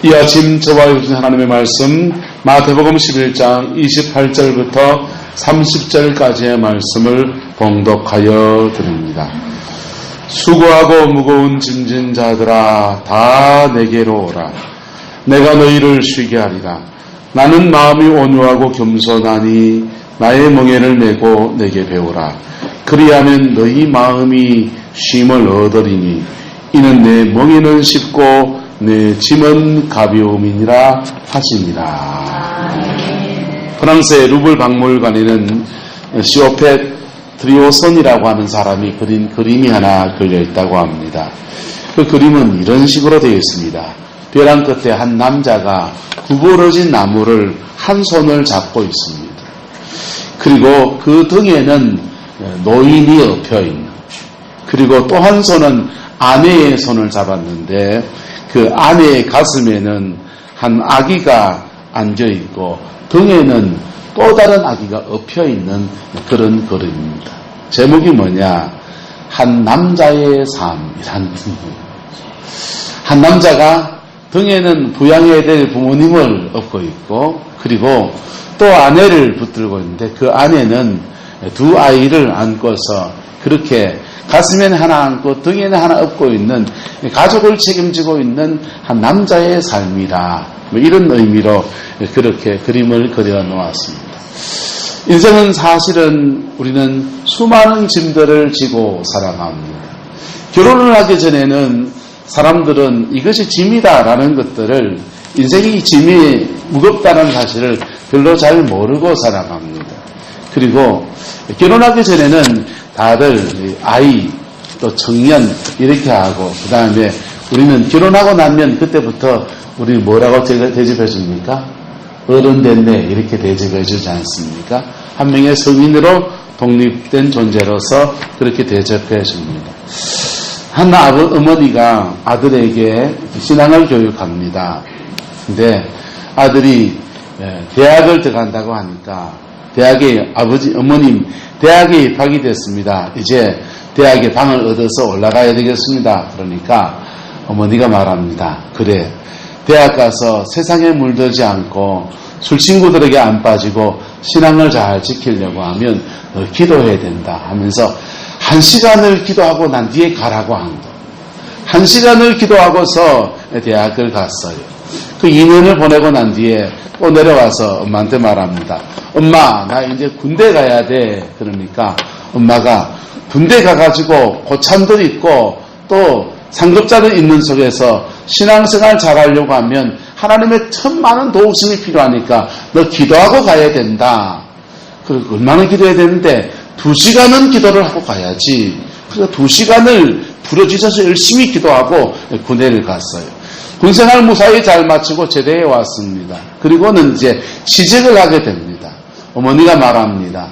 이 아침 저와 주신 하나님의 말씀 마태복음 11장 28절부터 30절까지의 말씀을 봉독하여 드립니다. 수고하고 무거운 짐진 자들아 다 내게로 오라. 내가 너희를 쉬게 하리라. 나는 마음이 온유하고 겸손하니 나의 멍에를 메고 내게 배우라. 그리하면 너희 마음이 쉼을 얻으리니 이는 내 멍에는 쉽고 내 짐은 가벼움이니라 하시니라. 프랑스의 루블 박물관에는 시오펫 드리오선이라고 하는 사람이 그린 그림이 하나 걸려 있다고 합니다. 그 그림은 이런 식으로 되어 있습니다. 벼랑 끝에 한 남자가 구부러진 나무를 한 손을 잡고 있습니다. 그리고 그 등에는 노인이 엎여 있는, 그리고 또 한 손은 아내의 손을 잡았는데 그 아내의 가슴에는 한 아기가 앉아있고 등에는 또 다른 아기가 엎여있는 그런 그림입니다. 제목이 뭐냐? 한 남자의 삶이란 뜻입니다. 한 남자가 등에는 부양해야 될 부모님을 업고 있고, 그리고 또 아내를 붙들고 있는데 그 아내는 두 아이를 안고서 그렇게 가슴에는 하나 안고 등에는 하나 업고 있는 가족을 책임지고 있는 한 남자의 삶이다. 이런 의미로 그렇게 그림을 그려 놓았습니다. 인생은 사실은 우리는 수많은 짐들을 지고 살아갑니다. 결혼을 하기 전에는 사람들은 이것이 짐이다라는 것들을, 인생이 짐이 무겁다는 사실을 별로 잘 모르고 살아갑니다. 그리고 결혼하기 전에는 다들 아이, 또 청년 이렇게 하고, 그 다음에 우리는 결혼하고 나면 그때부터 우리 뭐라고 대접해 줍니까? 어른 됐네 이렇게 대접해 주지 않습니까? 한 명의 성인으로 독립된 존재로서 그렇게 대접해 줍니다. 한 어머니가 아들에게 신앙을 교육합니다. 근데 아들이 대학을 들어간다고 하니까 대학에 어머님 대학에 입학이 됐습니다. 이제 대학에 방을 얻어서 올라가야 되겠습니다. 그러니까 어머니가 말합니다. 그래, 대학 가서 세상에 물들지 않고 술 친구들에게 안 빠지고 신앙을 잘 지키려고 하면 기도해야 된다 하면서 1시간을 기도하고 난 뒤에 가라고 한 거. 1시간을 기도하고서 대학을 갔어요. 그 2년을 보내고 난 뒤에 또 내려와서 엄마한테 말합니다. 엄마, 나 이제 군대 가야 돼. 그러니까 엄마가 군대 가가지고 고참들 있고 또 상급자들 있는 속에서 신앙생활 잘하려고 하면 하나님의 참 많은 도우심이 필요하니까 너 기도하고 가야 된다. 그리고 얼마나 기도해야 되는데 2시간은 기도를 하고 가야지. 그래서 2시간을 부르짖어서 열심히 기도하고 군대를 갔어요. 군생활 무사히 잘 마치고 제대에 왔습니다. 그리고는 이제 취직을 하게 됩니다. 어머니가 말합니다.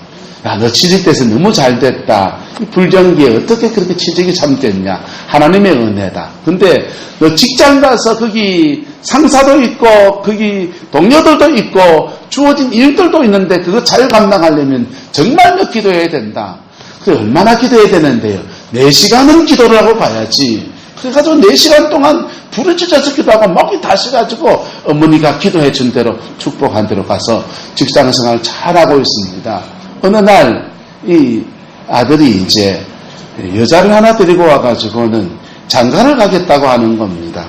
야, 너 취직돼서 너무 잘 됐다. 이 불경기에 어떻게 그렇게 취직이 참 됐냐. 하나님의 은혜다. 근데 너 직장 가서 거기 상사도 있고 거기 동료들도 있고 주어진 일들도 있는데 그거 잘 감당하려면 정말 너 기도해야 된다. 그래, 얼마나 기도해야 되는데요. 4시간은 기도를 하고 가야지. 그래가지고 4시간 동안 부르짖어서 기도하고 목이 다시가지고 어머니가 기도해 준 대로 축복한 대로 가서 직장생활 잘하고 있습니다. 어느 날 이 아들이 이제 여자를 하나 데리고 와가지고는 장가를 가겠다고 하는 겁니다.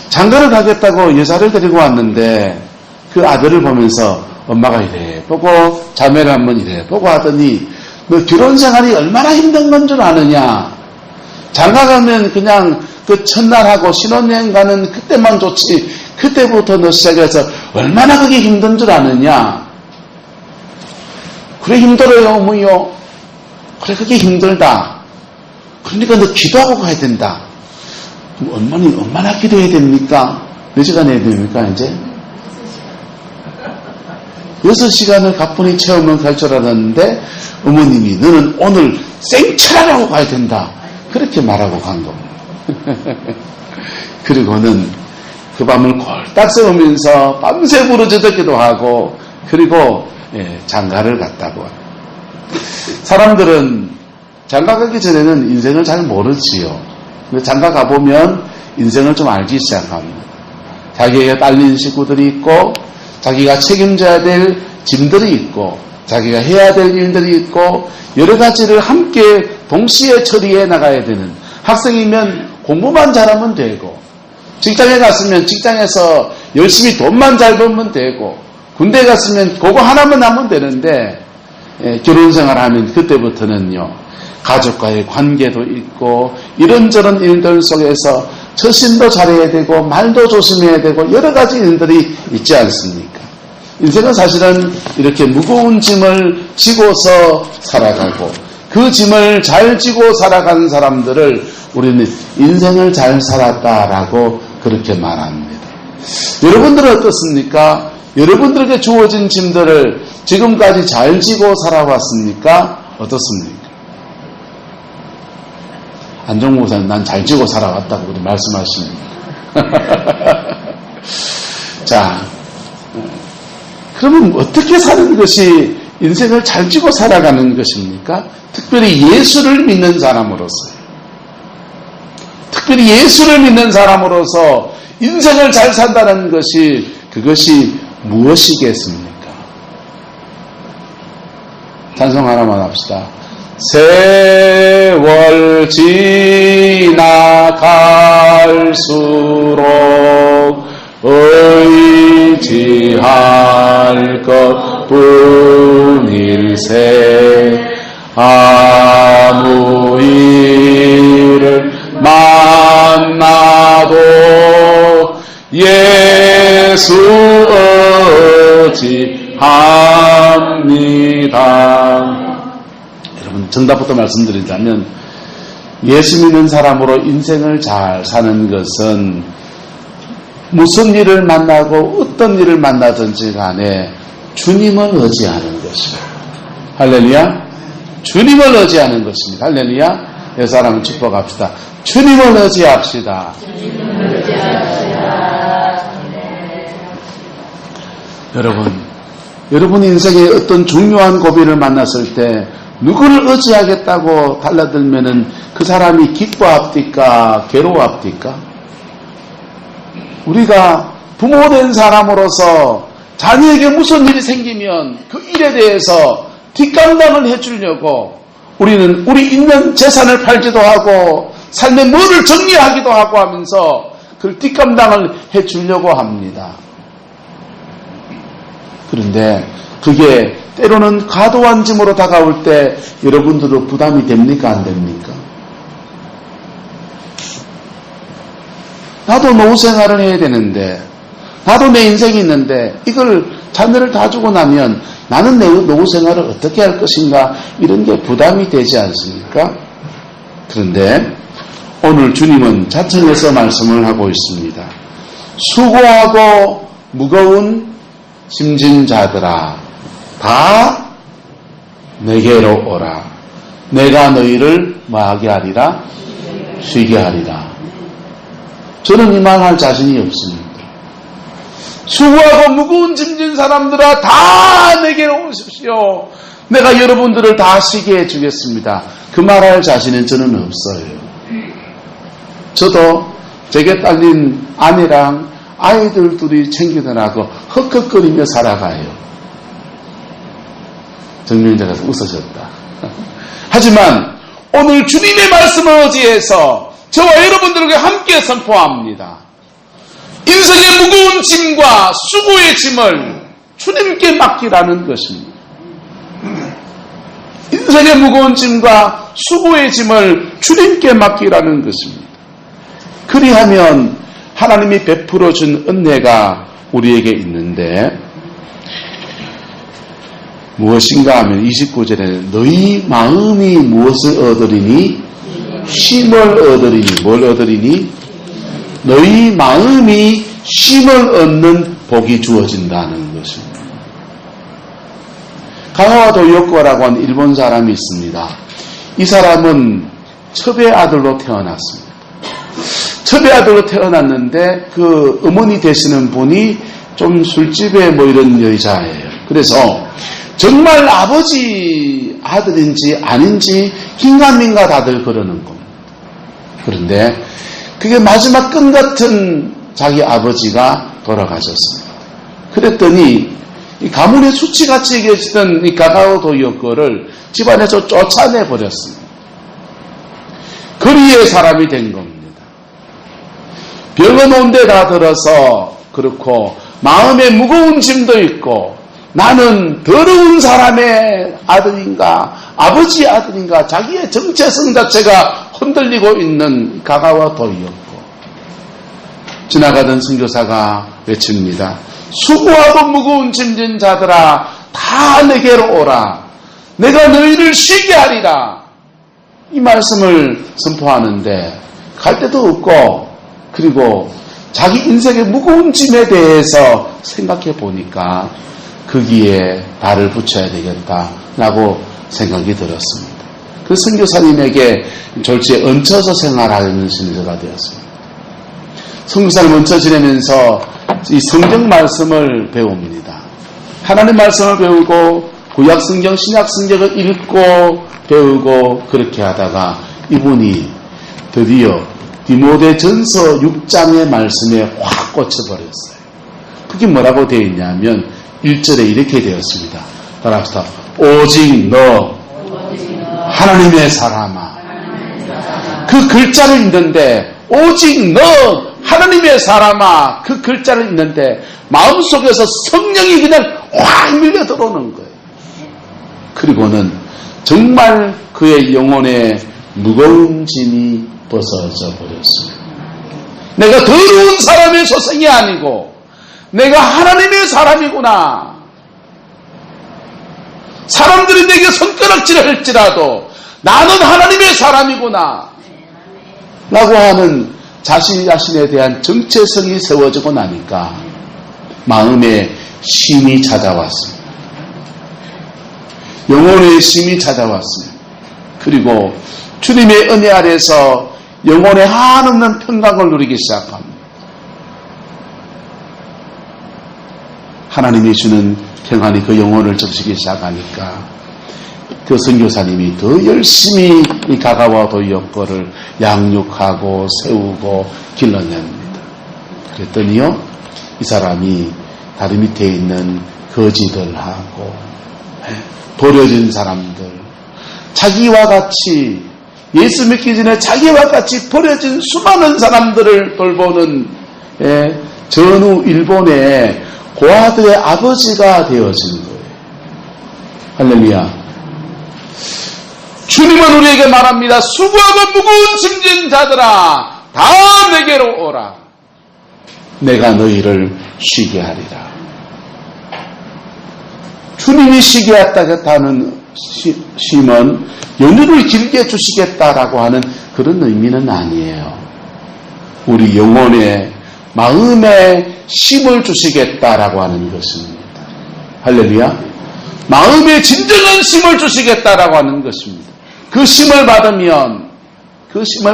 장가를 가겠다고 여자를 데리고 왔는데 그 아들을 보면서 엄마가 이래 보고 자매를 한번 이래 보고 하더니 너 결혼 생활이 얼마나 힘든 건 줄 아느냐. 장가 가면 그냥 그 첫날하고 신혼여행 가는 그때만 좋지 그때부터 너 시작해서 얼마나 그게 힘든 줄 아느냐. 그래 힘들어요 어머니요. 그래 그게 힘들다. 그러니까 너 기도하고 가야 된다. 그럼 어머니 얼마나 기도해야 됩니까? 몇 시간 해야 됩니까 이제? 6시간을 가뿐히 체험을 갈 줄 알았는데 어머님이 너는 오늘 생철하라고 가야 된다. 그렇게 말하고 간 겁니다. 그리고는 그 밤을 꼴딱 새우면서 밤새 부르짖기도 하고 그리고 장가를 갔다고 합니다. 사람들은 장가 가기 전에는 인생을 잘 모르지요. 근데 장가 가보면 인생을 좀 알기 시작합니다. 자기에게 딸린 식구들이 있고 자기가 책임져야 될 짐들이 있고 자기가 해야 될 일들이 있고 여러 가지를 함께 동시에 처리해 나가야 되는, 학생이면 공부만 잘하면 되고 직장에 갔으면 직장에서 열심히 돈만 잘 벌면 되고 군대 갔으면 그거 하나만 하면 되는데 결혼 생활하면 그때부터는요 가족과의 관계도 있고 이런저런 일들 속에서 처신도 잘해야 되고 말도 조심해야 되고 여러 가지 일들이 있지 않습니까? 인생은 사실은 이렇게 무거운 짐을 지고서 살아가고 그 짐을 잘 지고 살아가는 사람들을 우리는 인생을 잘 살았다라고 그렇게 말합니다. 여러분들은 어떻습니까? 여러분들에게 주어진 짐들을 지금까지 잘 지고 살아왔습니까? 어떻습니까? 안정무 목사님, 난 잘 지고 살아왔다고 그렇게 말씀하십니다. 자, 그러면 어떻게 사는 것이 인생을 잘 지고 살아가는 것입니까? 특별히 예수를 믿는 사람으로서요. 특별히 예수를 믿는 사람으로서 인생을 잘 산다는 것이 그것이 무엇이겠습니까? 찬송 하나만 합시다. 세월 지나갈수록 의지할 것뿐일세 아무 일을 만나도 예수 의지합니다. 여러분, 정답부터 말씀드리자면 예수 믿는 사람으로 인생을 잘 사는 것은 무슨 일을 만나고 어떤 일을 만나든지 간에 주님을 의지하는 것입니다. 할렐루야. 주님을 의지하는 것입니다. 할렐루야. 여섯 사람을 축복합시다. 주님을 의지합시다. 주님을 의지합시다. 여러분 인생에 어떤 중요한 고비를 만났을 때 누구를 의지하겠다고 달라들면은 그 사람이 기뻐합니까? 괴로워합니까? 우리가 부모된 사람으로서 자녀에게 무슨 일이 생기면 그 일에 대해서 뒷감당을 해주려고 우리는 우리 있는 재산을 팔기도 하고 삶의 뭐를 정리하기도 하고 하면서 그 뒷감당을 해주려고 합니다. 그런데 그게 때로는 과도한 짐으로 다가올 때 여러분들도 부담이 됩니까? 안 됩니까? 나도 노후 생활을 해야 되는데 나도 내 인생이 있는데 이걸 자녀를 다 주고 나면 나는 내 노후 생활을 어떻게 할 것인가 이런 게 부담이 되지 않습니까? 그런데 오늘 주님은 자청해서 말씀을 하고 있습니다. 수고하고 무거운 짐진 자들아 다 내게로 오라. 내가 너희를 뭐하게 하리라? 쉬게 하리라. 저는 이 말 할 자신이 없습니다. 수고하고 무거운 짐진 사람들아 다 내게로 오십시오. 내가 여러분들을 다 쉬게 해주겠습니다. 그 말 할 자신은 저는 없어요. 저도 제게 딸린 아내랑 아이들 둘이 챙기느라고 헉헉거리며 살아가요. 정명자가 웃으셨다. 하지만 오늘 주님의 말씀을 의지해서 저와 여러분들에게 함께 선포합니다. 인생의 무거운 짐과 수고의 짐을 주님께 맡기라는 것입니다. 인생의 무거운 짐과 수고의 짐을 주님께 맡기라는 것입니다. 그리하면 하나님이 베풀어 준 은혜가 우리에게 있는데 무엇인가 하면 29절에 너희 마음이 무엇을 얻으리니? 쉼을 얻으리니. 뭘 얻으리니? 너희 마음이 쉼을 얻는 복이 주어진다는 것입니다. 가와와 도요코라고 하는 일본 사람이 있습니다. 이 사람은 첩의 아들로 태어났습니다. 첩의 아들로 태어났는데 그 어머니 되시는 분이 좀 술집에 뭐 이런 여자예요. 그래서 정말 아버지 아들인지 아닌지 긴가민가 다들 그러는 겁니다. 그런데 그게 마지막 끈 같은 자기 아버지가 돌아가셨습니다. 그랬더니 이 가문의 수치같이 계시던 이 가가오 도요코를 집안에서 쫓아내버렸습니다. 거리의 사람이 된 겁니다. 병원 온 데 다 들어서 그렇고 마음에 무거운 짐도 있고 나는 더러운 사람의 아들인가 아버지의 아들인가 자기의 정체성 자체가 흔들리고 있는 가가와 도이였고 지나가던 선교사가 외칩니다. 수고하고 무거운 짐진 자들아 다 내게로 오라. 내가 너희를 쉬게 하리라. 이 말씀을 선포하는데 갈 데도 없고 그리고 자기 인생의 무거운 짐에 대해서 생각해 보니까 거기에 발을 붙여야 되겠다라고 생각이 들었습니다. 그 선교사님에게 졸지에 얹혀서 생활하는 신세가 되었습니다. 선교사님 얹혀 지내면서 이 성경 말씀을 배웁니다. 하나님 말씀을 배우고 구약 성경, 신약 성경을 읽고 배우고 그렇게 하다가 이분이 드디어 디모데전서 6장의 말씀에 확 꽂혀버렸어요. 그게 뭐라고 되어 있냐면 1절에 이렇게 되었습니다. 따라합시다. 오직 너 하나님의 사람아. 그 글자를 읽는데 오직 너 하나님의 사람아 그 글자를 읽는데 마음속에서 성령이 그냥 확 밀려 들어오는 거예요. 그리고는 정말 그의 영혼에 무거운 짐이 벗어져 버렸습니다. 내가 더러운 사람의 소생이 아니고 내가 하나님의 사람이구나. 사람들이 내게 손가락질을 할지라도 나는 하나님의 사람이구나 라고 하는 자신에 대한 정체성이 세워지고 나니까 마음에 쉼이 찾아왔습니다. 영혼의 쉼이 찾아왔습니다. 그리고 주님의 은혜 아래서 영혼의 한없는 평강을 누리기 시작합니다. 하나님이 주는 평안이 그 영혼을 적시기 시작하니까 그 선교사님이 더 열심히 이 가가와 도이역거를 양육하고 세우고 길러냅니다. 그랬더니요 이 사람이 다리 밑에 있는 거지들하고 버려진 사람들 자기와 같이 예수 믿기 전에 자기와 같이 버려진 수많은 사람들을 돌보는 전후 일본의 고아들의 아버지가 되어진 거예요. 할렐루야. 주님은 우리에게 말합니다. 수고하고 무거운 짐진 자들아 다 내게로 오라. 내가 너희를 쉬게 하리라. 주님이 쉬게 했다는 쉼은 연휴를 길게 주시겠다라고 하는 그런 의미는 아니에요. 우리 영혼의 마음에 쉼을 주시겠다라고 하는 것입니다. 할렐루야. 마음에 진정한 쉼을 주시겠다라고 하는 것입니다. 그 쉼을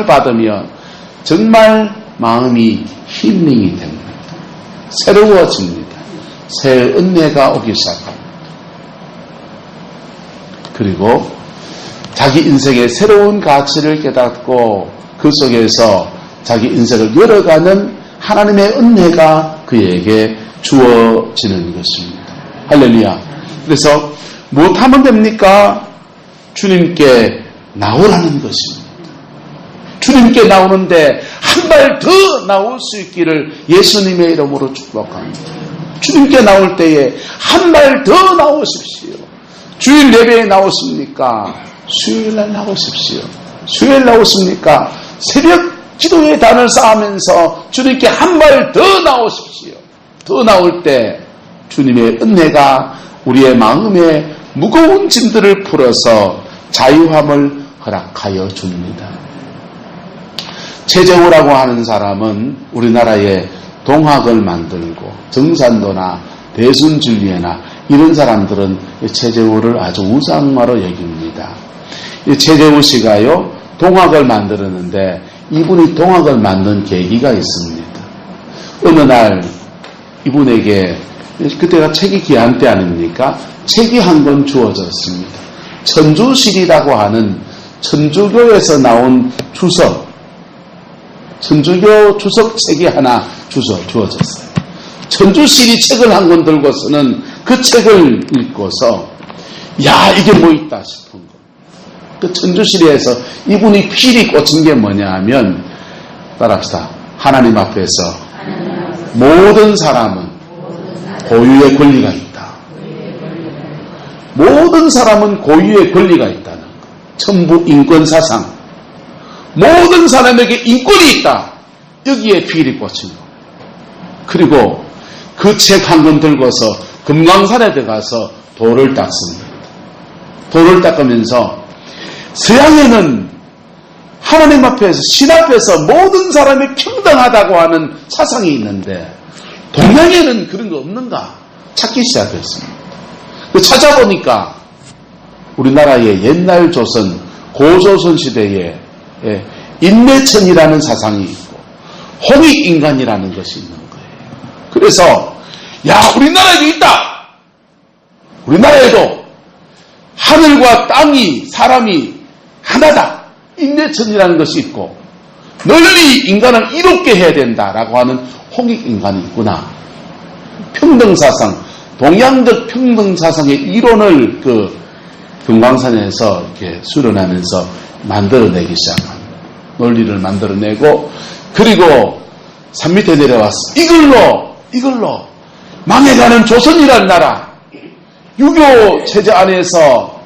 받으면 정말 마음이 힐링이 됩니다. 새로워집니다. 새 은혜가 오기 시작합니다. 그리고 자기 인생의 새로운 가치를 깨닫고 그 속에서 자기 인생을 열어가는 하나님의 은혜가 그에게 주어지는 것입니다. 할렐루야. 그래서 무엇하면 됩니까? 주님께 나오라는 것입니다. 주님께 나오는데 한 발 더 나올 수 있기를 예수님의 이름으로 축복합니다. 주님께 나올 때에 한 발 더 나오십시오. 주일 예배에 나오십니까? 수요일날 나오십시오. 수요일 나오십니까? 새벽 기도의 단을 쌓으면서 주님께 한 발 더 나오십시오. 더 나올 때 주님의 은혜가 우리의 마음에 무거운 짐들을 풀어서 자유함을 허락하여 줍니다. 최재호라고 하는 사람은 우리나라에 동학을 만들고 정산도나 대순진리회나 이런 사람들은 최재호를 아주 우상화로 여깁니다. 최재호 씨가요 동학을 만들었는데 이분이 동학을 만든 계기가 있습니다. 어느 날 이분에게 그때가 책이 귀한 때 아닙니까? 책이 한 권 주어졌습니다. 천주실이라고 하는 천주교에서 나온 주석, 천주교 주석 책이 하나 주어졌어요. 천주실이 책을 한 권 들고서는 그 책을 읽고서 야 이게 뭐 있다 싶은 거. 그 천주실에서 이분이 필히 꽂힌 게 뭐냐 하면 따라합시다. 하나님 앞에서 모든 사람은 고유의 권리가 있다. 모든 사람은 고유의 권리가 있다는 것. 천부 인권사상. 모든 사람에게 인권이 있다. 여기에 필히 꽂힌 거. 그리고 그 책 한 권 들고서 금강산에 들어가서 돌을 닦습니다. 돌을 닦으면서 서양에는 하나님 앞에서 신 앞에서 모든 사람이 평등하다고 하는 사상이 있는데 동양에는 그런 거 없는가 찾기 시작했습니다. 찾아보니까 우리나라의 옛날 조선 고조선 시대에 인내천이라는 사상이 있고 홍익인간이라는 것이 있는 거예요. 그래서 야 우리나라에도 있다. 우리나라에도 하늘과 땅이 사람이 하나다. 인내천이라는 것이 있고 널리 인간을 이롭게 해야 된다라고 하는 홍익인간이 있구나. 평등사상, 동양적 평등사상의 이론을 그 금강산에서 이렇게 수련하면서 만들어내기 시작합니다. 논리를 만들어내고 그리고 산 밑에 내려와서 이걸로 망해가는 조선이라는 나라 유교 체제 안에서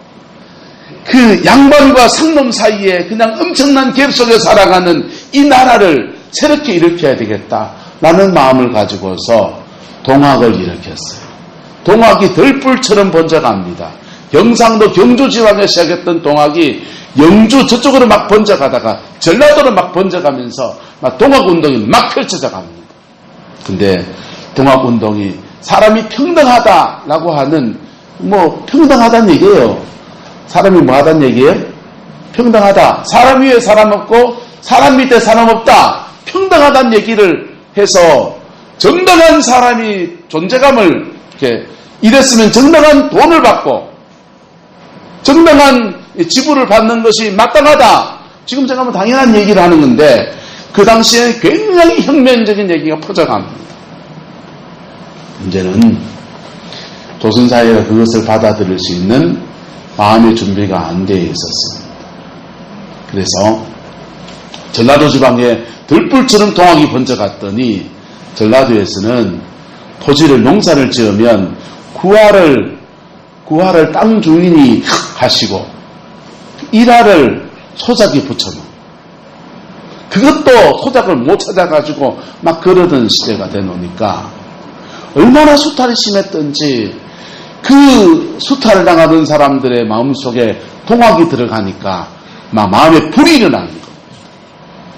그 양반과 상놈 사이에 그냥 엄청난 갭 속에 살아가는 이 나라를 새롭게 일으켜야 되겠다라는 마음을 가지고서 동학을 일으켰어요. 동학이 들불처럼 번져갑니다. 경상도 경주 지방에 시작했던 동학이 영주 저쪽으로 막 번져가다가 전라도로 막 번져가면서 막 동학운동이 막 펼쳐져 갑니다. 근데 동학운동이 사람이 평등하다라고 하는 뭐 평등하다는 얘기예요. 사람이 뭐 하다는 얘기예요? 평등하다. 사람 위에 사람 없고 사람 밑에 사람 없다. 평등하다는 얘기를 해서 정당한 사람이 존재감을 이렇게 이랬으면 정당한 돈을 받고 정당한 지불을 받는 것이 마땅하다. 지금 제가 뭐 당연한 얘기를 하는 건데 그 당시에 굉장히 혁명적인 얘기가 퍼져갑니다. 문제는 조선사회가 그것을 받아들일 수 있는 마음의 준비가 안 되어 있었습니다. 그래서 전라도 지방에 들불처럼 동학이 번져갔더니 전라도에서는 토지를 농사를 지으면 구화를 땅 주인이 하시고 일화를 소작이 붙여놓은 그것도 소작을 못 찾아가지고 막 그러던 시대가 되노니까 얼마나 수탈이 심했던지 그 수탈을 당하던 사람들의 마음속에 동학이 들어가니까 막 마음에 불이 일어나는 겁니다.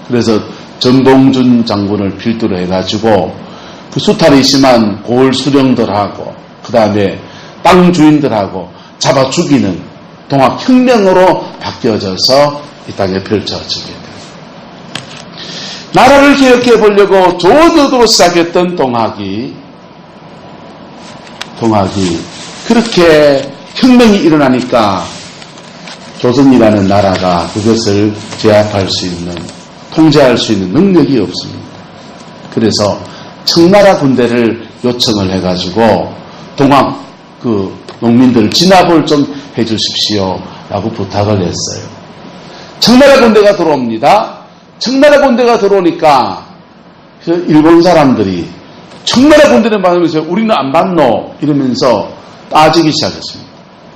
그래서 전봉준 장군을 필두로 해가지고 그 수탈이 심한 고을 수령들하고 그 다음에 땅 주인들하고 잡아 죽이는 동학혁명으로 바뀌어져서 이 땅에 펼쳐지게 됩니다. 나라를 개혁해 보려고 좋은 의도로 시작했던 동학이 그렇게 혁명이 일어나니까 조선이라는 나라가 그것을 제압할 수 있는, 통제할 수 있는 능력이 없습니다. 그래서 청나라 군대를 요청을 해가지고 동학 그 농민들 진압을 좀 해주십시오 라고 부탁을 했어요. 청나라 군대가 들어옵니다. 청나라 군대가 들어오니까 일본 사람들이 청나라 군대를 받으면서 우리는 안 받노 이러면서 따지기 시작했습니다.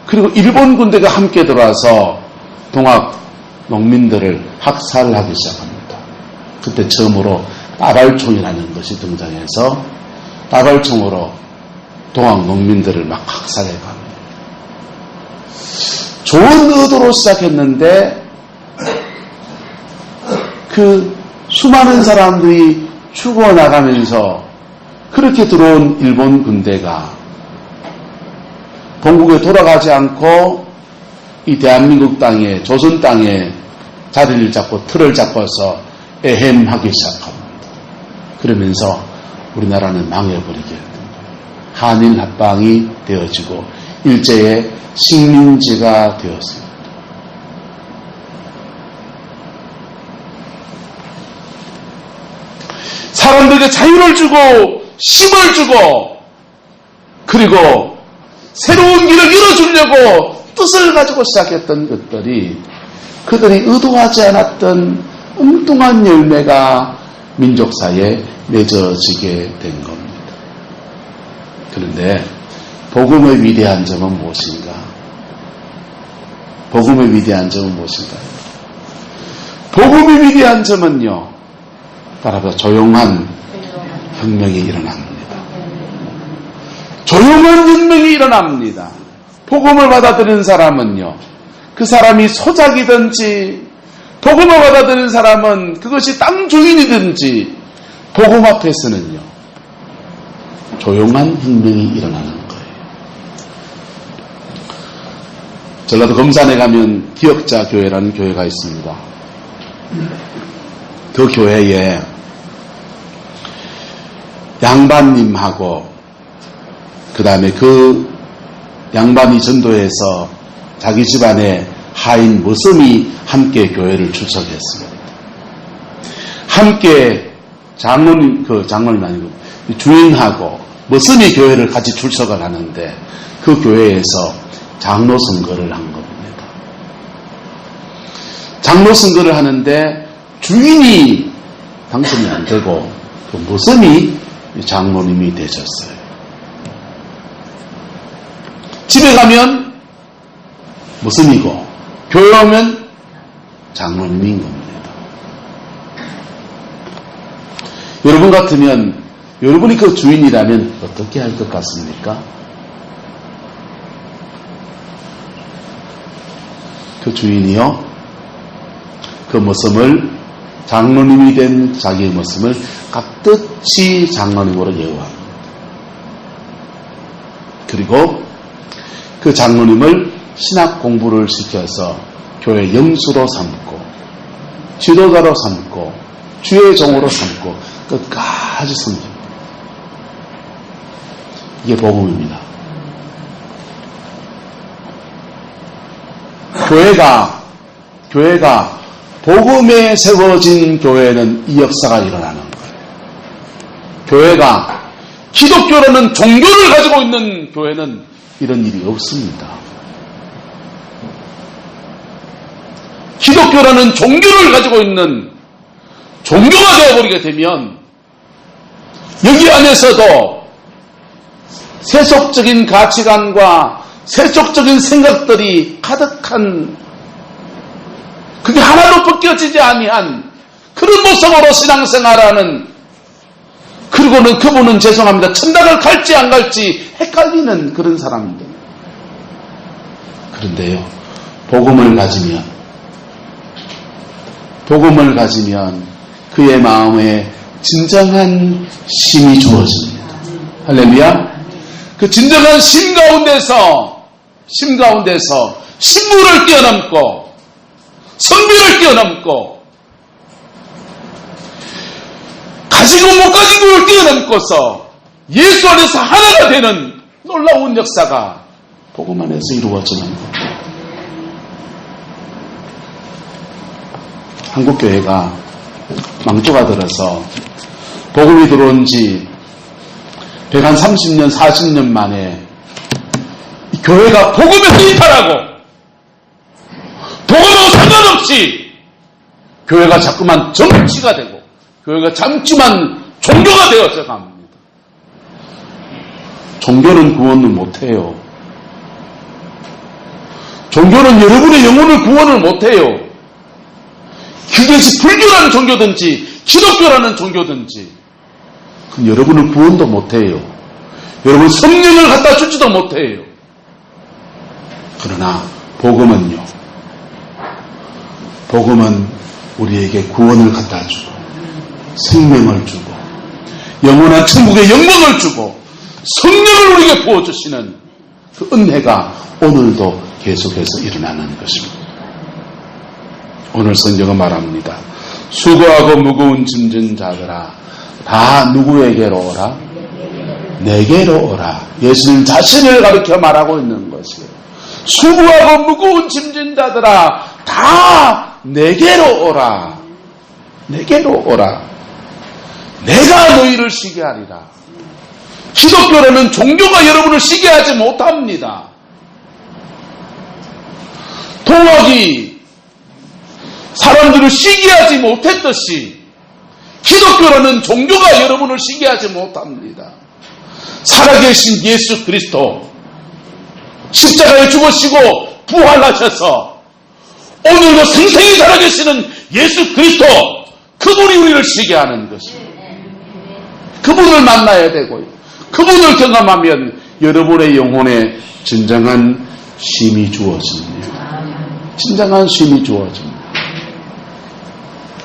그리고 일본 군대가 함께 들어와서 동학 농민들을 학살하기 시작합니다. 그때 처음으로 따발총이라는 것이 등장해서 따발총으로 동학 농민들을 막 학살해 갑니다. 좋은 의도로 시작했는데 그 수많은 사람들이 죽어나가면서 그렇게 들어온 일본 군대가 본국에 돌아가지 않고 이 대한민국 땅에, 조선 땅에 자리를 잡고 틀을 잡고서 애헴하기 시작합니다. 그러면서 우리나라는 망해버리게 됩니다. 한일 합방이 되어지고 일제의 식민지가 되었습니다. 사람들에게 자유를 주고 힘을 주고 그리고 새로운 길을 열어주려고 뜻을 가지고 시작했던 것들이 그들이 의도하지 않았던 엉뚱한 열매가 민족사에 맺어지게 된 겁니다. 그런데 복음의 위대한 점은 무엇인가? 복음의 위대한 점은 무엇인가? 복음의 위대한 점은요, 따라서 조용한 혁명이 일어납니다. 조용한 혁명이 일어납니다. 복음을 받아들이는 사람은요, 그 사람이 소작이든지 복음을 받아들이는 사람은 그것이 땅 주인이든지 복음 앞에서는요, 조용한 혁명이 일어나는 거예요. 전라도 금산에 가면 기억자 교회라는 교회가 있습니다. 그 교회에 양반님하고 그 다음에 그 양반이 전도해서 자기 집안의 하인 머슴이 함께 교회를 출석했습니다. 함께 장로는 아니고 주인하고 머슴이 교회를 같이 출석을 하는데 그 교회에서 장로 선거를 한 겁니다. 장로 선거를 하는데 주인이 당선이 안 되고 그 머슴이 장로님이 되셨어요. 집에 가면 머슴이고 교회 오면 장로님인 겁니다. 여러분 같으면 여러분이 그 주인이라면 어떻게 할 것 같습니까? 그 주인이요, 그 머슴을 장로님이 된 자기의 머슴을 깍듯이 장로님으로 예우합니다. 그리고 그 장로님을 신학 공부를 시켜서 교회 영수로 삼고 지도자로 삼고 주의 종으로 삼고 끝까지 섬깁니다. 이게 복음입니다. 교회가 복음에 세워진 교회는 이 역사가 일어나는 거예요. 교회가 기독교라는 종교를 가지고 있는 교회는 이런 일이 없습니다. 기독교라는 종교를 가지고 있는 종교가 되어버리게 되면 여기 안에서도 세속적인 가치관과 세속적인 생각들이 가득한 그게 하나도 벗겨지지 아니한 그런 모습으로 신앙생활하는, 그리고는 그분은 죄송합니다, 천당을 갈지 안 갈지 헷갈리는 그런 사람들. 그런데요, 복음을 가지면 그의 마음에 진정한 힘이 주어집니다. 할렐루야. 그 진정한 심 가운데서 신부를 뛰어넘고 성비를 뛰어넘고 가지고 못 가지고를 뛰어넘고서 예수 안에서 하나가 되는 놀라운 역사가 복음 안에서 이루어지는 겁니다. 한국교회가 망조가 들어서 복음이 들어온 지 130년, 40년 만에 이 교회가 복음에 투입하라고 복음하고 상관없이 교회가 자꾸만 정치가 되고 교회가 잠시만 종교가 되어서 갑니다. 종교는 구원을 못해요. 종교는 여러분의 영혼을 구원을 못해요. 그것이 불교라는 종교든지 기독교라는 종교든지 그럼 여러분을 구원도 못해요. 여러분 성령을 갖다 주지도 못해요. 그러나 복음은 우리에게 구원을 갖다 주고 생명을 주고 영원한 천국의 영광을 주고 성령을 우리에게 부어주시는 그 은혜가 오늘도 계속해서 일어나는 것입니다. 오늘 성경은 말합니다. 수고하고 무거운 짐진 자들아 다 누구에게로 오라? 내게로 오라. 예수님 자신을 가리켜 말하고 있는 것이에요. 수고하고 무거운 짐진 자들아 다 내게로 오라. 내게로 오라. 내가 너희를 쉬게 하리라. 기독교라는 종교가 여러분을 시게 하지 못합니다. 동학이 사람들을 시게 하지 못했듯이 기독교라는 종교가 여러분을 시게 하지 못합니다. 살아계신 예수 그리스도 십자가에 죽으시고 부활하셔서 오늘도 생생히 살아계시는 예수 그리스도, 그분이 우리를 시게 하는 것입니다. 그분을 만나야 되고요. 그분을 경험하면 여러분의 영혼에 진정한 쉼이 주어집니다. 진정한 쉼이 주어집니다.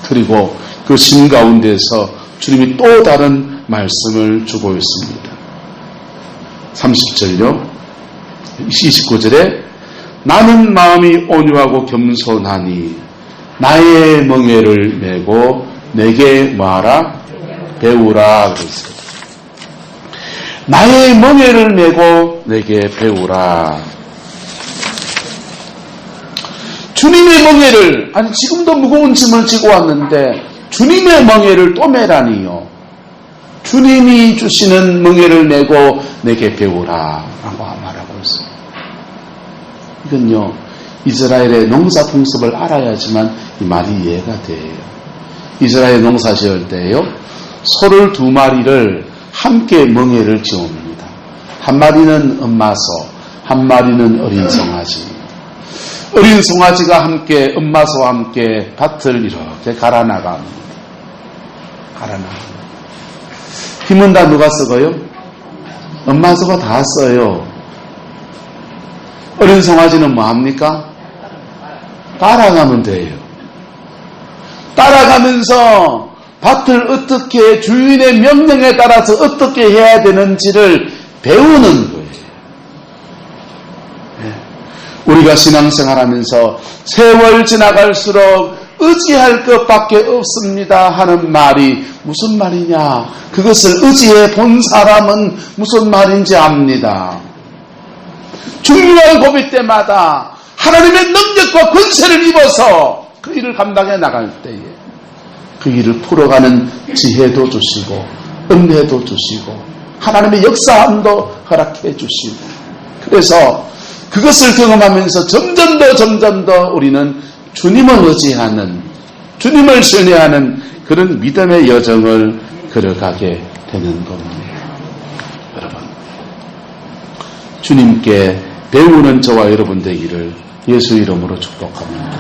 그리고 그 쉼 가운데서 주님이 또 다른 말씀을 주고 있습니다. 30절요. 29절에 나는 마음이 온유하고 겸손하니 나의 멍에를 메고 내게 뭐하라? 배우라 그랬어요. 나의 멍에를 메고 내게 배우라. 주님의 멍에를, 아니 지금도 무거운 짐을 지고 왔는데 주님의 멍에를 또 메라니요. 주님이 주시는 멍에를 메고 내게 배우라 라고 말하고 있습니다. 이건요, 이스라엘의 농사 풍습을 알아야지만 이 말이 이해가 돼요. 이스라엘 농사 지을 때요, 소를 2마리를 함께 멍에를 지옵니다. 한 마리는 엄마소, 한 마리는 어린 송아지. 어린 송아지가 함께 엄마소와 함께 밭을 이렇게 갈아나갑니다. 갈아나갑니다. 힘은 다 누가 쓰고요? 엄마소가 다 써요. 어린 송아지는 뭐합니까? 따라가면 돼요. 따라가면서 밭을 어떻게, 주인의 명령에 따라서 어떻게 해야 되는지를 배우는 거예요. 우리가 신앙생활하면서 세월 지나갈수록 의지할 것밖에 없습니다 하는 말이 무슨 말이냐? 그것을 의지해 본 사람은 무슨 말인지 압니다. 중요한 고비 때마다 하나님의 능력과 권세를 입어서 그 일을 감당해 나갈 때에 그 일을 풀어가는 지혜도 주시고 은혜도 주시고 하나님의 역사함도 허락해 주시고, 그래서 그것을 경험하면서 점점 더 우리는 주님을 의지하는, 주님을 신뢰하는 그런 믿음의 여정을 걸어가게 되는 겁니다. 여러분, 주님께 배우는 저와 여러분 되기를 예수 이름으로 축복합니다.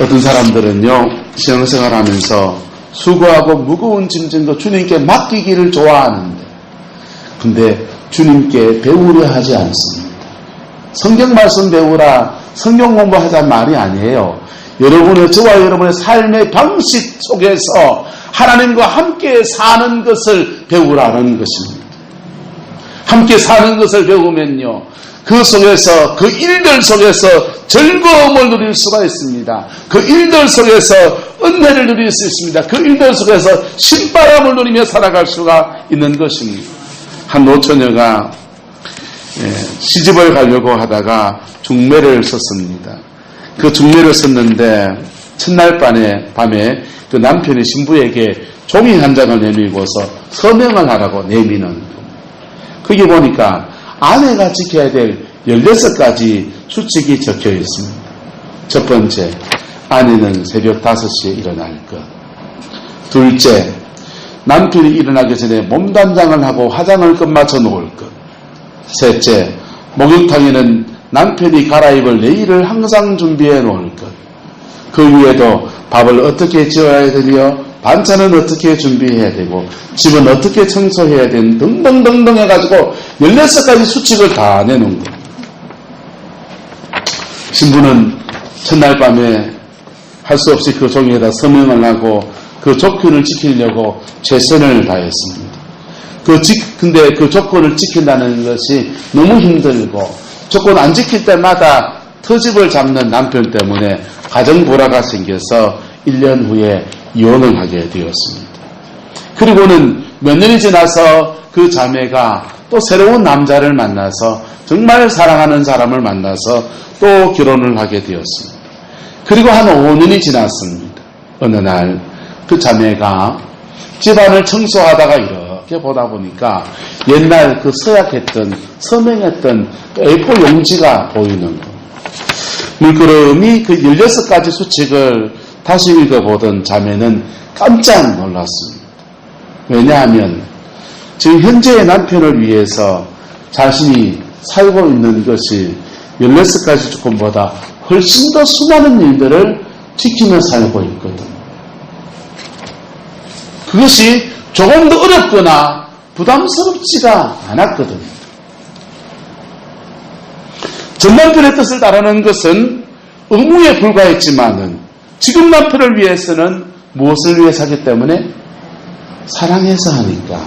어떤 사람들은요, 신앙생활하면서 수고하고 무거운 짐진도 주님께 맡기기를 좋아하는데, 근데 주님께 배우려 하지 않습니다. 성경 말씀 배우라, 성경 공부하자는 말이 아니에요. 여러분의, 저와 여러분의 삶의 방식 속에서 하나님과 함께 사는 것을 배우라는 것입니다. 함께 사는 것을 배우면요, 그 속에서, 그 일들 속에서 즐거움을 누릴 수가 있습니다. 그 일들 속에서 은혜를 누릴 수 있습니다. 그 일들 속에서 신바람을 누리며 살아갈 수가 있는 것입니다. 한 노처녀가 시집을 가려고 하다가 중매를 썼습니다. 그 중매를 썼는데 첫날 밤에 그 남편이 신부에게 종이 한 장을 내밀고서 서명을 하라고 내미는 겁니다. 거기 보니까 아내가 지켜야 될 16가지 수칙이 적혀 있습니다. 첫 번째, 아내는 새벽 5시에 일어날 것. 둘째, 남편이 일어나기 전에 몸단장을 하고 화장을 끝마쳐 놓을 것. 셋째, 목욕탕에는 남편이 갈아입을 내일을 항상 준비해 놓을 것. 그 위에도 밥을 어떻게 지어야 되며 반찬은 어떻게 준비해야 되고 집은 어떻게 청소해야 되는 등등등등 해가지고 16가지 수칙을 다 내놓은 거예요. 신부는 첫날 밤에 할 수 없이 그 종이에다 서명을 하고 그 조건을 지키려고 최선을 다했습니다. 근데 그 조건을 지킨다는 것이 너무 힘들고 조건 안 지킬 때마다 터집을 잡는 남편 때문에 가정 불화가 생겨서 1년 후에 이혼을 하게 되었습니다. 그리고는 몇 년이 지나서 그 자매가 또 새로운 남자를 만나서 정말 사랑하는 사람을 만나서 또 결혼을 하게 되었습니다. 그리고 한 5년이 지났습니다. 어느 날 그 자매가 집안을 청소하다가 이렇게 보다 보니까 옛날 그 서약했던, 서명했던 A4 용지가 보이는 거예요. 물끄러미 그 16가지 수칙을 다시 읽어보던 자매는 깜짝 놀랐습니다. 왜냐하면 지금 현재의 남편을 위해서 자신이 살고 있는 것이 16가지 조건보다 훨씬 더 수많은 일들을 지키며 살고 있거든. 그것이 조금 더 어렵거나 부담스럽지가 않았거든. 전 남편의 뜻을 따르는 것은 의무에 불과했지만은 지금 남편을 위해서는 무엇을 위해서 하기 때문에? 사랑해서 하니까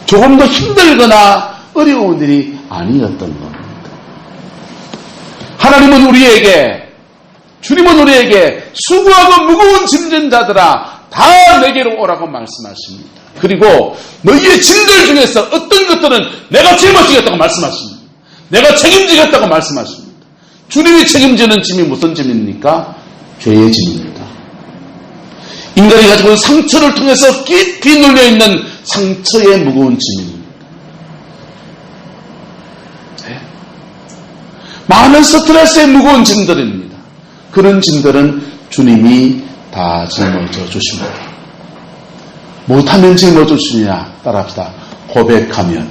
조금 더 힘들거나 어려운 일이 아니었던 겁니다. 하나님은 우리에게, 주님은 우리에게 수고하고 무거운 짐진 자들아 다 내게로 오라고 말씀하십니다. 그리고 너희의 짐들 중에서 어떤 것들은 내가 짊어지겠다고 말씀하십니다. 내가 책임지겠다고 말씀하십니다. 주님이 책임지는 짐이 무슨 짐입니까? 죄의 짐입니다. 인간이 가지고 있는 상처를 통해서 깊이 눌려있는 상처의 무거운 짐입니다. 네. 많은 스트레스의 무거운 짐들입니다. 그런 짐들은 주님이 다 짊어져 주십니다. 못하면 짊어져 주시냐? 따라합시다. 고백하면.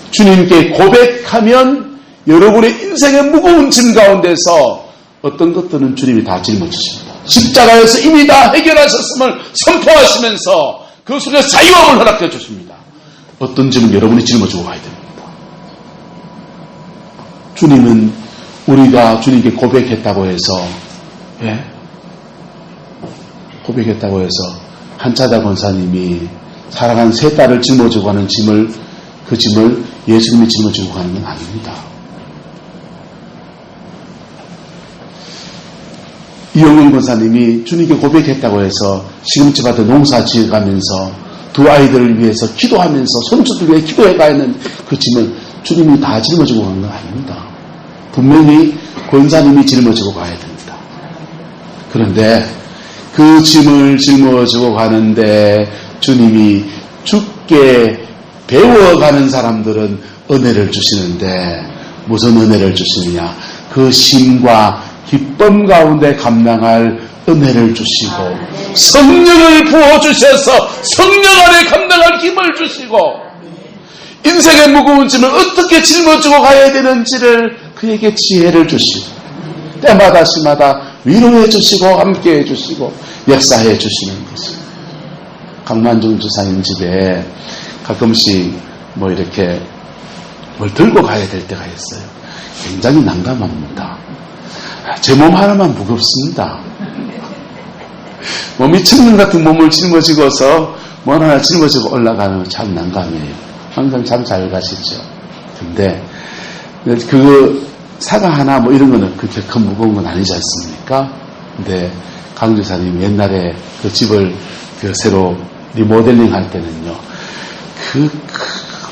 주님께 고백하면 여러분의 인생의 무거운 짐 가운데서 어떤 것들은 주님이 다 짊어지십니다. 십자가에서 이미 다 해결하셨음을 선포하시면서 그 속에서 자유함을 허락해 주십니다. 어떤 짐은 여러분이 짊어지고 가야 됩니다. 주님은 우리가 주님께 고백했다고 해서 고백했다고 해서 한차자 권사님이 사랑한 세 딸을 짊어지고 가는 짐을 그 짐을 예수님이 짊어지고 가는 건 아닙니다. 이영훈 권사님이 주님께 고백했다고 해서 시금치밭에 농사 지어가면서 두 아이들을 위해서 기도하면서 손주들 위해 기도해가야 하는 그 짐을 주님이 다 짊어지고 가는 건 아닙니다. 분명히 권사님이 짊어지고 가야 됩니다. 그런데 그 짐을 짊어지고 가는데 주님이 죽게 배워가는 사람들은 은혜를 주시는데 무슨 은혜를 주시느냐? 그 심과 기쁨 가운데 감당할 은혜를 주시고 성령을 부어주셔서 성령 안에 감당할 힘을 주시고 인생의 무거운 짐을 어떻게 짊어지고 가야 되는지를 그에게 지혜를 주시고 때마다 시마다 위로해 주시고 함께해 주시고 역사해 주시는 것입니다. 강만중 주사님 집에 가끔씩 뭐 이렇게 뭘 들고 가야 될 때가 있어요. 굉장히 난감합니다. 제 몸 하나만 무겁습니다. 몸이 천년 같은 몸을 짊어지고서 뭘 하나 짊어지고 올라가는 건 참 난감해요. 항상 참 잘 가시죠. 근데 그 사과 하나 뭐 이런 거는 그렇게 큰 무거운 건 아니지 않습니까? 근데 강주사님 옛날에 그 집을 그 새로 리모델링 할 때는요, 그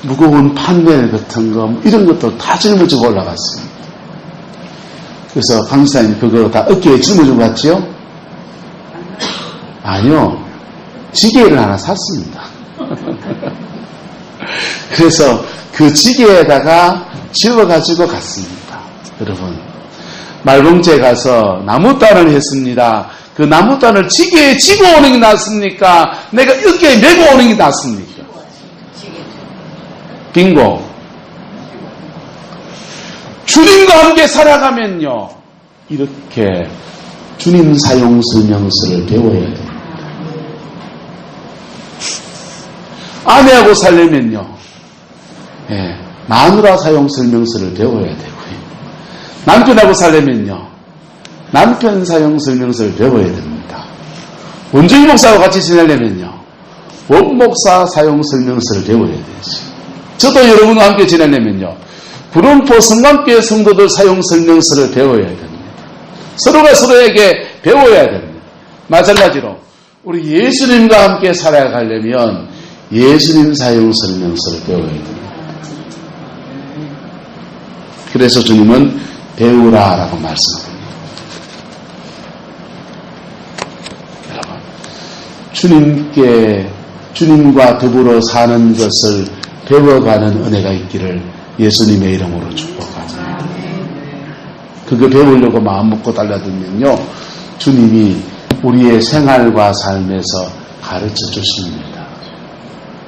무거운 판넬 같은 거 이런 것도 다 짊어지고 올라갔습니다. 그래서 강주사님 그거 다 어깨에 짊어지고 갔지요? 아니요. 지게를 하나 샀습니다. 그래서 그 지게에다가 집어가지고 갔습니다. 여러분, 말봉제 가서 나무단을 했습니다. 그 나무단을 지게에 지고 오는 게 낫습니까? 내가 어깨에 메고 오는 게 낫습니까? 빙고. 주님과 함께 살아가면요, 이렇게 주님 사용 설명서를 배워야 됩니다. 아내하고 살려면요, 마누라 사용 설명서를 배워야 되고요. 남편하고 살려면요, 남편 사용 설명서를 배워야 됩니다. 원주희 목사와 같이 지내려면요, 원목사 사용 설명서를 배워야 되죠. 저도 여러분과 함께 지내려면요, 구름포 성감교회 성도들 사용 설명서를 배워야 됩니다. 서로가 서로에게 배워야 됩니다. 마찬가지로 우리 예수님과 함께 살아가려면 예수님 사용 설명서를 배워야 됩니다. 그래서 주님은 배우라라고 말씀합니다. 여러분, 주님과 더불어 사는 것을 배워가는 은혜가 있기를 예수님의 이름으로 축복합니다. 그거 배우려고 마음 먹고 달려들면요, 주님이 우리의 생활과 삶에서 가르쳐 주십니다.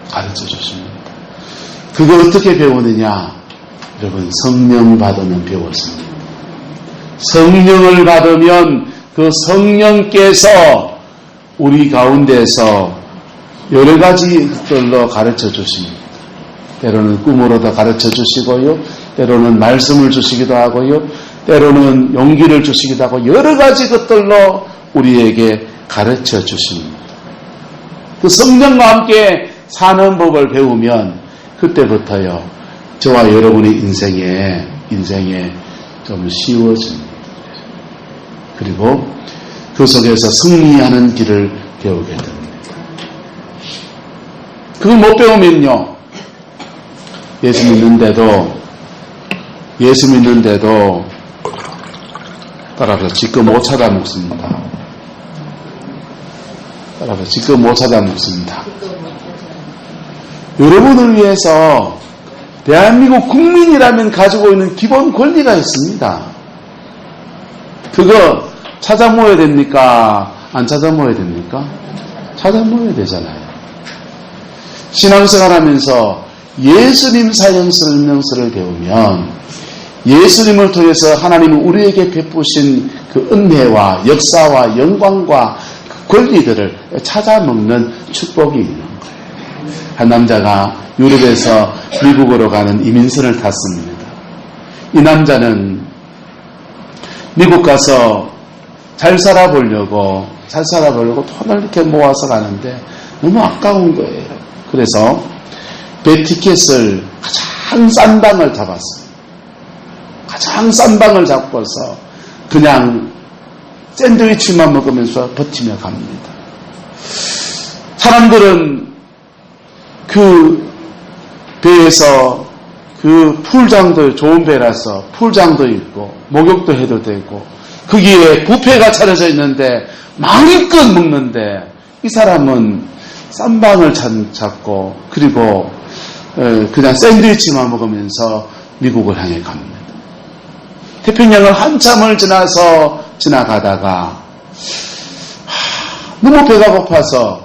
가르쳐 주십니다. 그걸 어떻게 배우느냐? 여러분, 성령 받으면 배웠습니다. 성령을 받으면 그 성령께서 우리 가운데서 여러 가지 것들로 가르쳐 주십니다. 때로는 꿈으로도 가르쳐 주시고요, 때로는 말씀을 주시기도 하고요, 때로는 용기를 주시기도 하고, 여러 가지 것들로 우리에게 가르쳐 주십니다. 그 성령과 함께 사는 법을 배우면 그때부터요, 저와 여러분의 인생에 좀 쉬워집니다. 그리고 그 속에서 승리하는 길을 배우게 됩니다. 그걸 못 배우면요, 예수 믿는데도 따라서 지껏 못 찾아 먹습니다. 여러분을 위해서 대한민국 국민이라면 가지고 있는 기본 권리가 있습니다. 그거 찾아 모아야 됩니까? 안 찾아 모아야 됩니까? 찾아 모아야 되잖아요. 신앙생활 하면서 예수님 사형 설명서를 배우면 예수님을 통해서 하나님은 우리에게 베푸신 그 은혜와 역사와 영광과 그 권리들을 찾아 먹는 축복이 있는 거예요. 한 남자가 유럽에서 미국으로 가는 이민선을 탔습니다. 이 남자는 미국 가서 잘 살아보려고 돈을 이렇게 모아서 가는데 너무 아까운 거예요. 그래서 배 티켓을 가장 싼 방을 잡았어요. 가장 싼 방을 잡고서 그냥 샌드위치만 먹으면서 버티며 갑니다. 사람들은 그 배에서 그 풀장도 좋은 배라서 풀장도 있고 목욕도 해도 되고 거기에 뷔페가 차려져 있는데 마음껏 먹는데 이 사람은 싼 방을 찾고 그리고 그냥 샌드위치만 먹으면서 미국을 향해 갑니다. 태평양을 한참을 지나가다가 너무 배가 고파서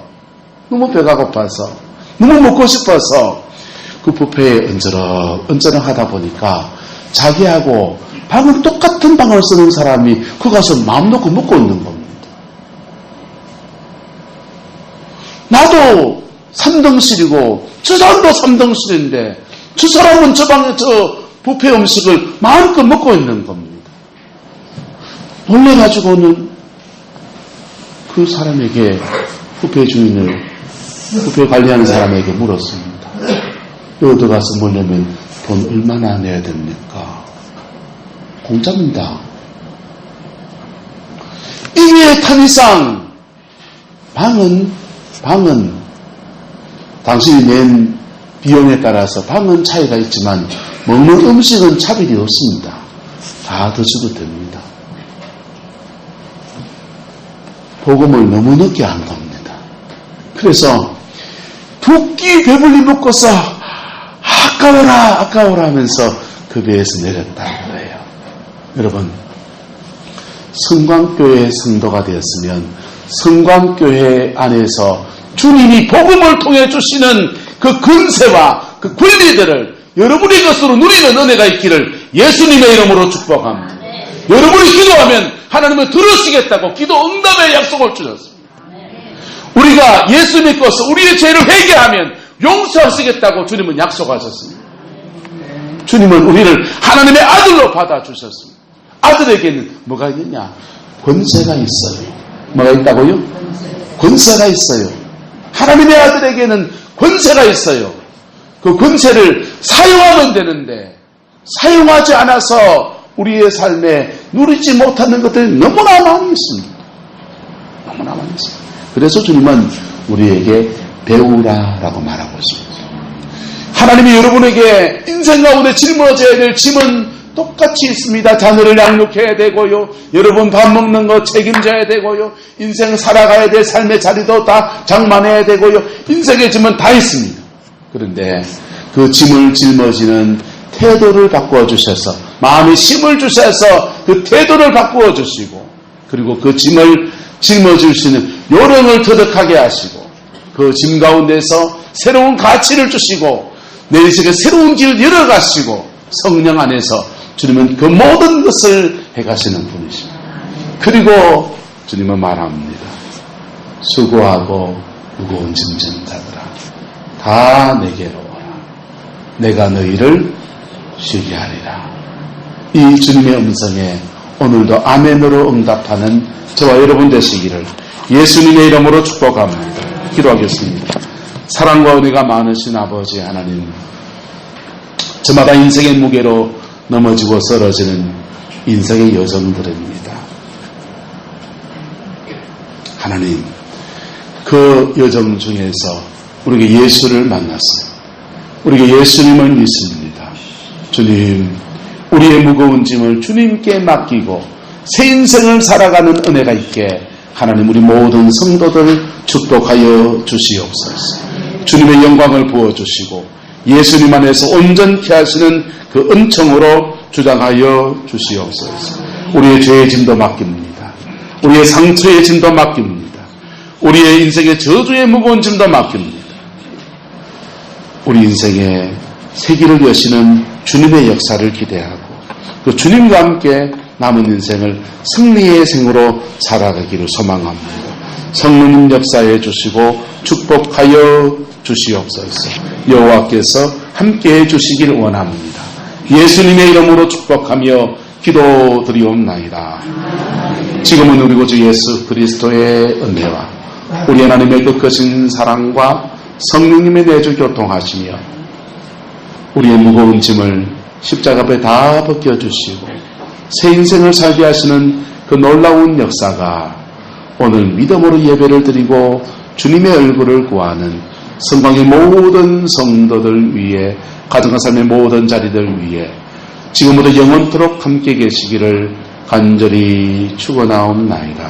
너무 먹고 싶어서 그 뷔페에 언저럭 하다 보니까 자기하고 방은 똑같은 방을 쓰는 사람이 그 가서 마음 놓고 먹고 있는 겁니다. 나도 3등실이고 저 사람도 3등실인데 저 사람은 저 방에 저 뷔페 음식을 마음껏 먹고 있는 겁니다. 놀래가지고는 그 사람에게 뷔페 관리하는 사람에게 물었습니다. 여기 들어가서 먹려면 돈 얼마나 내야 됩니까? 공짜입니다. 이게 탄이상 방은 당신이 낸 비용에 따라서 방은 차이가 있지만 먹는 음식은 차별이 없습니다. 다 드셔도 됩니다. 복음을 너무 늦게 한 겁니다. 그래서 두 끼 배불리 먹고서 아까워라 하면서 그 배에서 내렸다는 거예요. 여러분, 성광교회 성도가 되었으면 성광교회 안에서 주님이 복음을 통해 주시는 그 근세와 그 권리들을 여러분의 것으로 누리는 은혜가 있기를 예수님의 이름으로 축복합니다. 여러분이 기도하면 하나님은 들으시겠다고 기도 응답의 약속을 주셨습니다. 우리가 예수 믿고서 우리의 죄를 회개하면 용서하시겠다고 주님은 약속하셨습니다. 주님은 우리를 하나님의 아들로 받아주셨습니다. 아들에게는 뭐가 있느냐? 권세가 있어요. 뭐가 있다고요? 권세가 있어요. 하나님의 아들에게는 권세가 있어요. 그 권세를 사용하면 되는데 사용하지 않아서 우리의 삶에 누리지 못하는 것들이 너무나 많이 있습니다. 너무나 많이 있습니다. 그래서 주님은 우리에게 배우라라고 말하고 있습니다. 하나님이 여러분에게 인생 가운데 짊어져야 될 짐은 똑같이 있습니다. 자녀를 양육해야 되고요. 여러분 밥 먹는 거 책임져야 되고요. 인생 살아가야 될 삶의 자리도 다 장만해야 되고요. 인생의 짐은 다 있습니다. 그런데 그 짐을 짊어지는 태도를 바꾸어 주셔서, 마음에 힘을 주셔서 그 태도를 바꾸어 주시고, 그리고 그 짐을 짊어질 수 있는 요령을 터득하게 하시고, 그 짐 가운데서 새로운 가치를 주시고, 내 인생에 새로운 길을 열어가시고, 성령 안에서 주님은 그 모든 것을 해가시는 분이십니다. 그리고 주님은 말합니다. 수고하고 무거운 짐 진 자들아, 다 내게로 오라. 내가 너희를 쉬게 하리라. 이 주님의 음성에 오늘도 아멘으로 응답하는 저와 여러분 되시기를 예수님의 이름으로 축복합니다. 기도하겠습니다. 사랑과 은혜가 많으신 아버지 하나님, 저마다 인생의 무게로 넘어지고 쓰러지는 인생의 여정들입니다. 하나님, 그 여정 중에서 우리가 예수를 만났어요. 우리가 예수님을 믿습니다. 주님, 우리의 무거운 짐을 주님께 맡기고 새 인생을 살아가는 은혜가 있게 하나님 우리 모든 성도들 축복하여 주시옵소서. 주님의 영광을 부어주시고 예수님 안에서 온전케 하시는 그 은총으로 주장하여 주시옵소서. 우리의 죄의 짐도 맡깁니다. 우리의 상처의 짐도 맡깁니다. 우리의 인생의 저주의 무거운 짐도 맡깁니다. 우리 인생의 새 길을 여시는 주님의 역사를 기대하고 그 주님과 함께 남은 인생을 승리의 생으로 살아가기를 소망합니다. 성령님 역사해 주시고 축복하여 주시옵소서. 여호와께서 함께해 주시길 원합니다. 예수님의 이름으로 축복하며 기도드리옵나이다. 지금은 우리 구주 예수 그리스도의 은혜와 우리 하나님의 끝까진 사랑과 성령님의 내주 교통하시며 우리의 무거운 짐을 십자가 앞에 다 벗겨주시고 새 인생을 살게 하시는 그 놀라운 역사가 오늘 믿음으로 예배를 드리고 주님의 얼굴을 구하는 성광의 모든 성도들 위해, 가정과 삶의 모든 자리들 위해 지금부터 영원토록 함께 계시기를 간절히 축원하옵나이다.